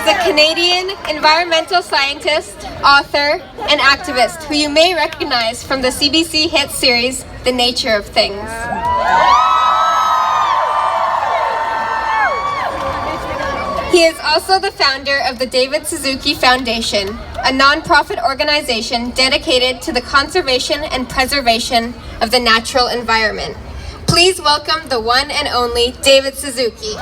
is a Canadian environmental scientist, author, and activist who you may recognize from the CBC hit series, The Nature of Things. He is also the founder of the David Suzuki Foundation, a non-profit organization dedicated to the conservation and preservation of the natural environment. Please welcome the one and only David Suzuki.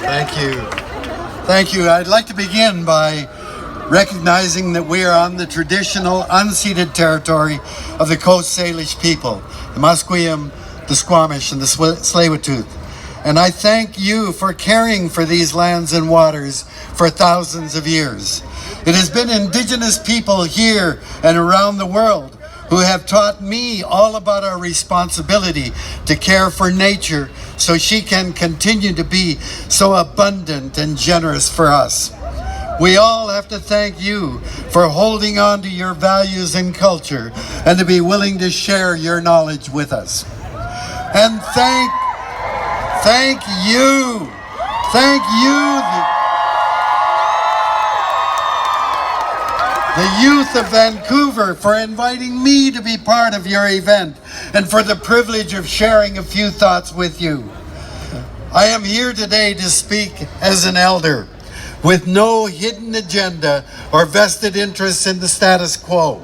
Thank you. Thank you. I'd like to begin by recognizing that we are on the traditional unceded territory of the Coast Salish people, the Musqueam, the Squamish, and the Tsleil-Waututh. And I thank you for caring for these lands and waters for thousands of years. It has been Indigenous people here and around the world who have taught me all about our responsibility to care for nature so she can continue to be so abundant and generous for us. We all have to thank you for holding on to your values and culture and to be willing to share your knowledge with us. And thank you, the youth of Vancouver, for inviting me to be part of your event and for the privilege of sharing a few thoughts with you. I am here today to speak as an elder with no hidden agenda or vested interests in the status quo,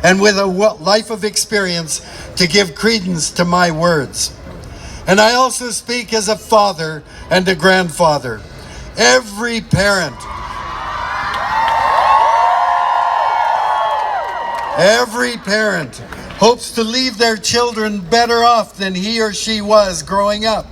and with a life of experience to give credence to my words. And I also speak as a father and a grandfather. Every parent hopes to leave their children better off than he or she was growing up.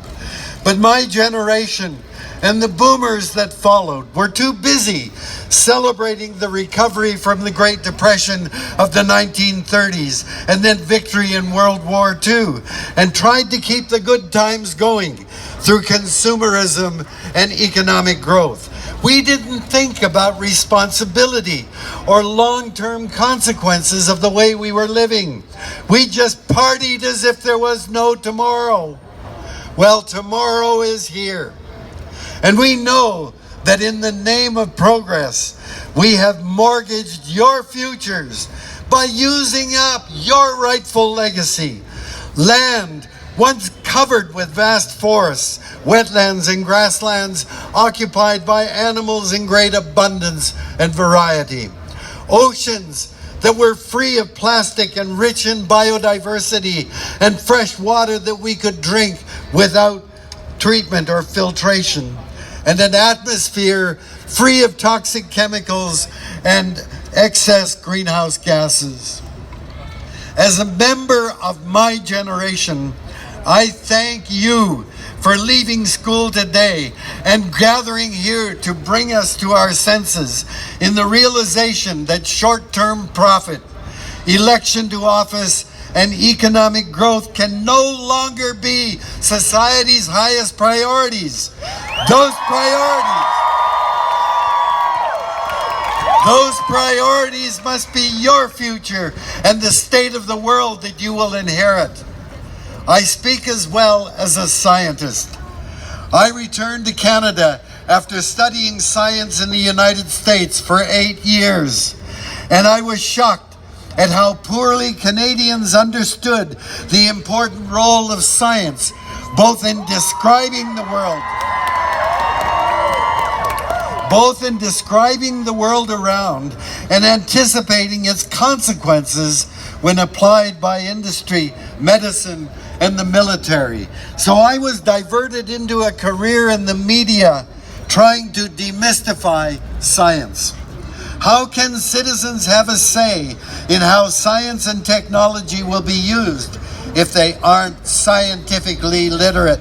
But my generation and the boomers that followed were too busy celebrating the recovery from the Great Depression of the 1930s and then victory in World War II, and tried to keep the good times going through consumerism and economic growth. We didn't think about responsibility or long-term consequences of the way we were living. We just partied as if there was no tomorrow. Well, tomorrow is here. And we know that in the name of progress, we have mortgaged your futures by using up your rightful legacy. Land once covered with vast forests, wetlands and grasslands occupied by animals in great abundance and variety. Oceans that were free of plastic and rich in biodiversity and fresh water that we could drink without treatment or filtration. And an atmosphere free of toxic chemicals and excess greenhouse gases. As a member of my generation, I thank you for leaving school today and gathering here to bring us to our senses in the realization that short-term profit, election to office, and economic growth can no longer be society's highest priorities. Those priorities must be your future and the state of the world that you will inherit. I speak as well as a scientist. I returned to Canada after studying science in the United States for 8 years, and I was shocked at how poorly Canadians understood the important role of science, both in describing the world around and anticipating its consequences when applied by industry, medicine, and the military. So I was diverted into a career in the media trying to demystify science. How can citizens have a say in how science and technology will be used if they aren't scientifically literate?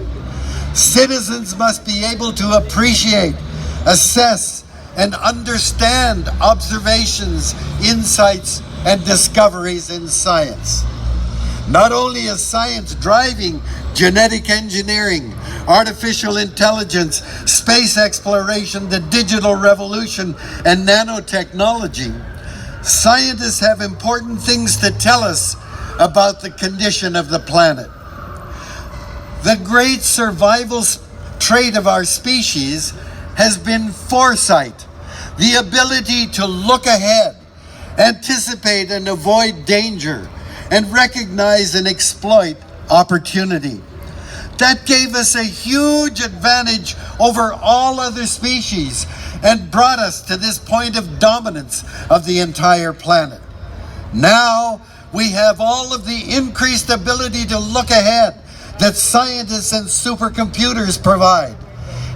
Citizens must be able to appreciate, assess, and understand observations, insights, and discoveries in science. Not only is science driving genetic engineering, artificial intelligence, space exploration, the digital revolution, and nanotechnology, scientists have important things to tell us about the condition of the planet. The great survival trait of our species has been foresight, the ability to look ahead, anticipate and avoid danger, and recognize and exploit opportunity. That gave us a huge advantage over all other species and brought us to this point of dominance of the entire planet. Now we have all of the increased ability to look ahead that scientists and supercomputers provide.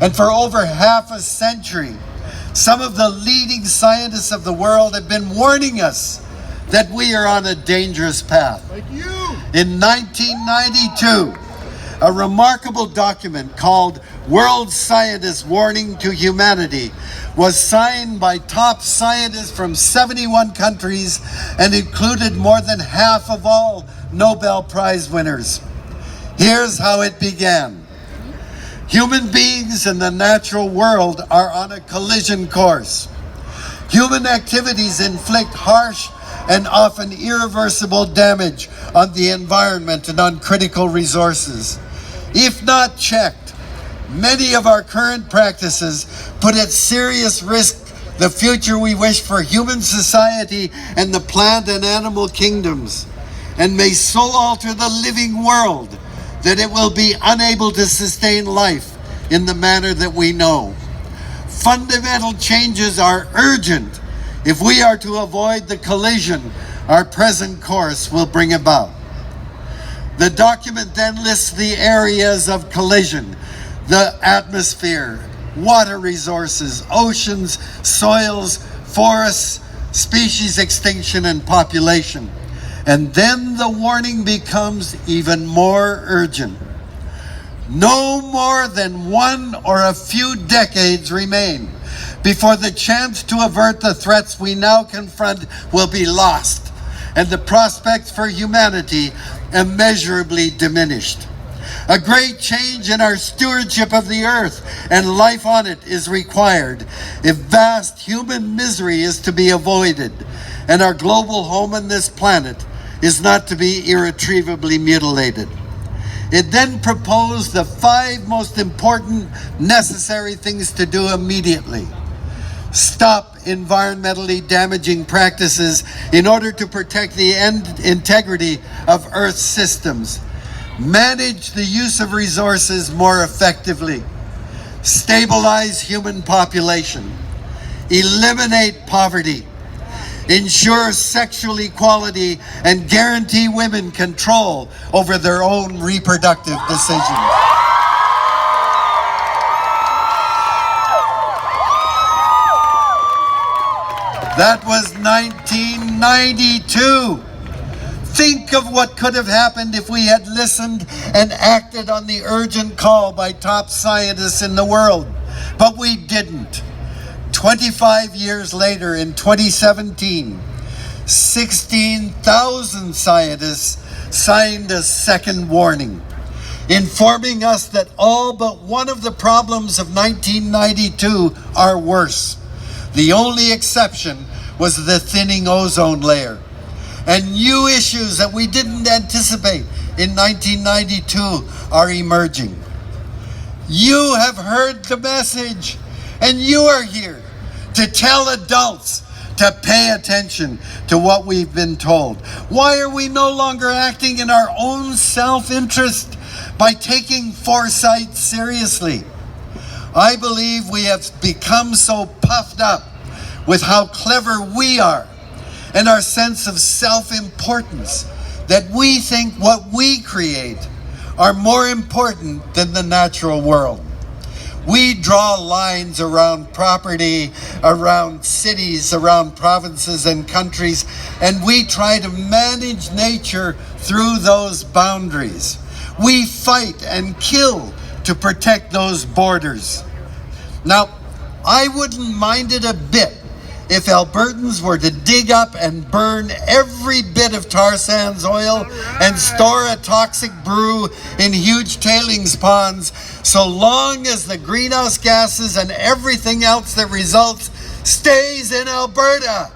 And for over half a century, some of the leading scientists of the world have been warning us that we are on a dangerous path. Like you. In 1992, a remarkable document called World Scientists' Warning to Humanity was signed by top scientists from 71 countries and included more than half of all Nobel Prize winners. Here's how it began. Human beings and the natural world are on a collision course. Human activities inflict harsh and often irreversible damage on the environment and on critical resources. If not checked, many of our current practices put at serious risk the future we wish for human society and the plant and animal kingdoms, and may so alter the living world that it will be unable to sustain life in the manner that we know. Fundamental changes are urgent if we are to avoid the collision our present course will bring about. The document then lists the areas of collision: the atmosphere, water resources, oceans, soils, forests, species extinction, and population. And then the warning becomes even more urgent. No more than one or a few decades remain before the chance to avert the threats we now confront will be lost, and the prospects for humanity immeasurably diminished. A great change in our stewardship of the earth and life on it is required if vast human misery is to be avoided, and our global home on this planet is not to be irretrievably mutilated. It then proposed the 5 most important necessary things to do immediately. Stop environmentally damaging practices in order to protect the integrity of Earth's systems. Manage the use of resources more effectively. Stabilize human population. Eliminate poverty. Ensure sexual equality and guarantee women control over their own reproductive decisions. That was 1992. Think of what could have happened if we had listened and acted on the urgent call by top scientists in the world. But we didn't. 25 years later, in 2017, 16,000 scientists signed a second warning, informing us that all but one of the problems of 1992 are worse. The only exception was the thinning ozone layer. And new issues that we didn't anticipate in 1992 are emerging. You have heard the message, and you are here to tell adults to pay attention to what we've been told. Why are we no longer acting in our own self-interest by taking foresight seriously? I believe we have become so puffed up with how clever we are and our sense of self-importance that we think what we create are more important than the natural world. We draw lines around property, around cities, around provinces and countries, and we try to manage nature through those boundaries. We fight and kill to protect those borders. Now, I wouldn't mind it a bit if Albertans were to dig up and burn every bit of tar sands oil and store a toxic brew in huge tailings ponds, so long as the greenhouse gases and everything else that results stays in Alberta.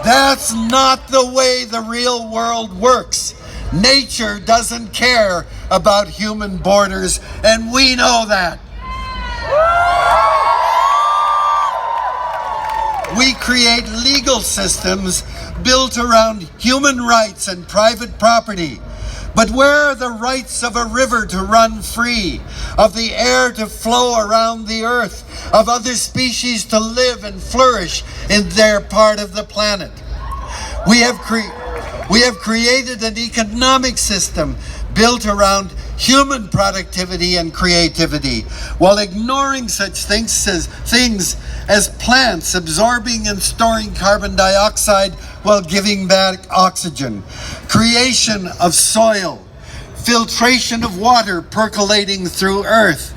That's not the way the real world works. Nature doesn't care about human borders, and we know that. We create legal systems built around human rights and private property. But where are the rights of a river to run free, of the air to flow around the earth, of other species to live and flourish in their part of the planet? We have created an economic system built around human productivity and creativity, while ignoring such things as plants absorbing and storing carbon dioxide while giving back oxygen, creation of soil, filtration of water percolating through earth,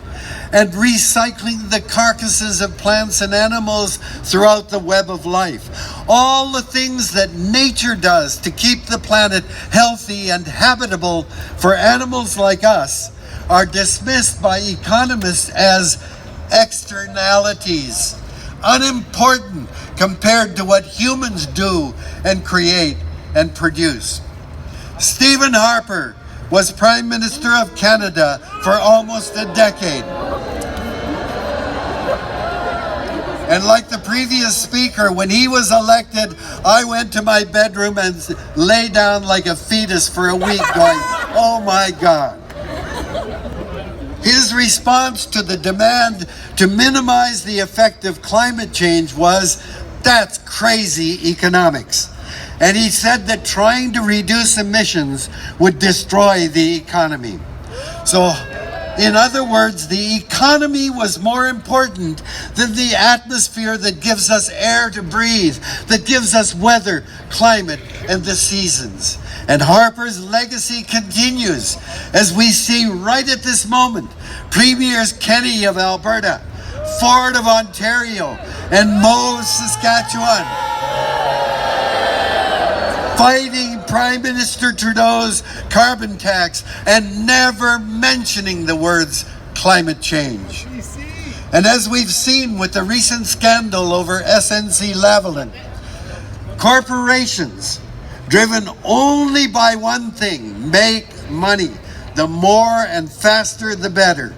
and recycling the carcasses of plants and animals throughout the web of life. All the things that nature does to keep the planet healthy and habitable for animals like us are dismissed by economists as externalities, unimportant compared to what humans do and create and produce. Stephen Harper was Prime Minister of Canada for almost a decade. And like the previous speaker, when he was elected, I went to my bedroom and lay down like a fetus for a week going, oh my God. His response to the demand to minimize the effect of climate change was, that's crazy economics. And he said that trying to reduce emissions would destroy the economy. So, in other words, the economy was more important than the atmosphere that gives us air to breathe, that gives us weather, climate, and the seasons. And Harper's legacy continues as we see right at this moment Premiers Kenny of Alberta, Ford of Ontario, and Moe of Saskatchewan fighting Prime Minister Trudeau's carbon tax and never mentioning the words climate change. And as we've seen with the recent scandal over SNC-Lavalin, corporations driven only by one thing, make money. The more and faster, the better.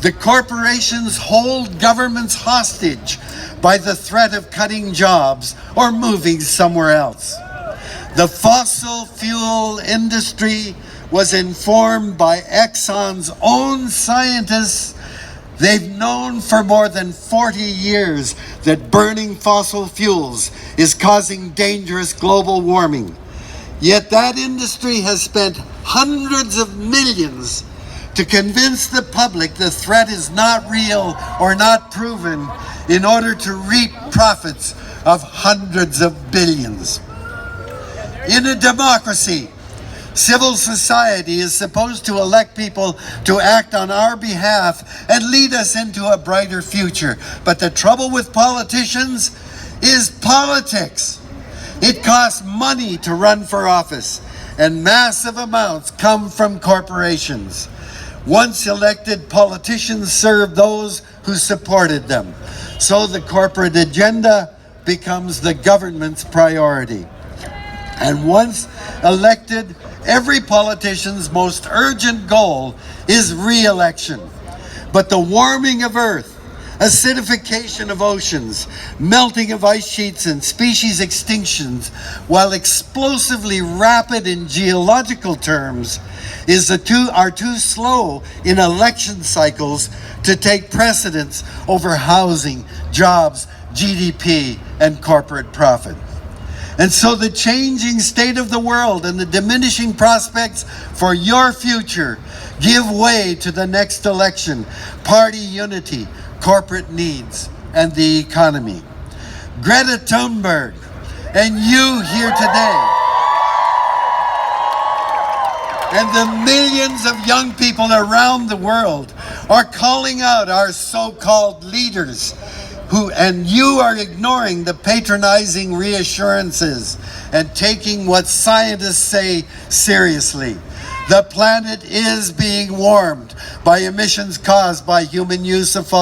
The corporations hold governments hostage by the threat of cutting jobs or moving somewhere else. The fossil fuel industry was informed by Exxon's own scientists. They've known for more than 40 years that burning fossil fuels is causing dangerous global warming. Yet that industry has spent hundreds of millions to convince the public the threat is not real or not proven in order to reap profits of hundreds of billions. In a democracy, civil society is supposed to elect people to act on our behalf and lead us into a brighter future. But the trouble with politicians is politics. It costs money to run for office, and massive amounts come from corporations. Once elected, politicians serve those who supported them. So the corporate agenda becomes the government's priority. And once elected, every politician's most urgent goal is re-election. But the warming of Earth, acidification of oceans, melting of ice sheets and species extinctions, while explosively rapid in geological terms, are too slow in election cycles to take precedence over housing, jobs, GDP, and corporate profit. And so the changing state of the world and the diminishing prospects for your future give way to the next election, party unity, corporate needs, and the economy. Greta Thunberg and you here today, and the millions of young people around the world are calling out our so-called leaders and you are ignoring the patronizing reassurances and taking what scientists say seriously. The planet is being warmed by emissions caused by human use of fossil